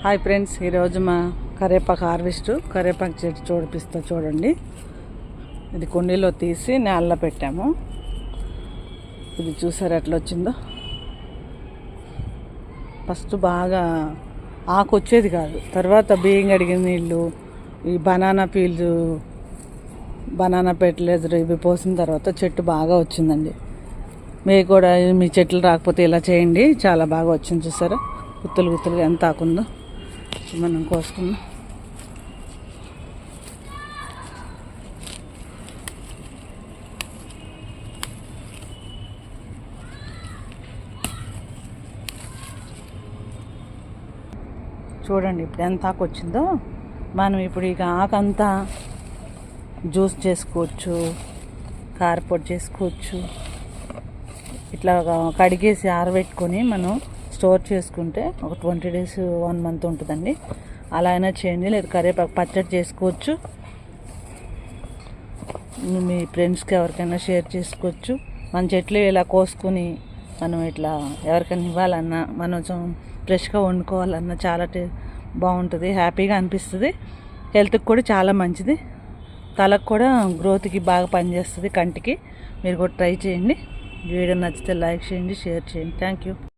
Hi friends, ఈరోజు మా కరివేపాకు హార్వెస్ట్ కరివేపాకు చెట్టు చూపిస్తా చూడండి. ఇది కుండీలో తీసి నేలలో పెట్టాము. ఇది చూసారు ఎట్లా వచ్చిందో. ఫస్ట్ బాగా ఆకు వచ్చేది కాదు, తర్వాత బియ్యం కడిగిన నీళ్ళు, ఈ బనానా పీల్స్, బనానా ఫెర్టిలైజర్ ఇవి పోసిన తర్వాత చెట్టు బాగా వచ్చిందండి. మీరు కూడా మీ చెట్లు రాకపోతే ఇలా చేయండి, చాలా బాగా వచ్చింది. చూసారా గుత్తులు గుత్తులుగా ఎంత ఆకుందో. మనం కోసుకున్నాం. చూడండి ఇప్పుడు ఎంత ఆకు వచ్చిందో. మనం ఇప్పుడు ఇక ఆకంతా జ్యూస్ చేసుకోవచ్చు, కారపొడి చేసుకోవచ్చు. ఇట్లా కడిగేసి ఆరబెట్టుకొని మనం స్టోర్ చేసుకుంటే ఒక 20 days 1 month ఉంటుందండి. అలా అయినా చేయండి, లేదు కరివేపాకు పచ్చడి చేసుకోవచ్చు. మీ ఫ్రెండ్స్కి ఎవరికైనా షేర్ చేసుకోవచ్చు. మన చెట్లు ఇలా కోసుకొని మనం ఇట్లా ఎవరికైనా ఇవ్వాలన్నా, మనం ఫ్రెష్గా వండుకోవాలన్నా చాలా బాగుంటుంది, హ్యాపీగా అనిపిస్తుంది. హెల్త్కి కూడా చాలా మంచిది, తలకు కూడా గ్రోత్కి బాగా పనిచేస్తుంది, కంటికి. మీరు కూడా ట్రై చేయండి. వీడియో నచ్చితే లైక్ చేయండి, షేర్ చేయండి. Thank you.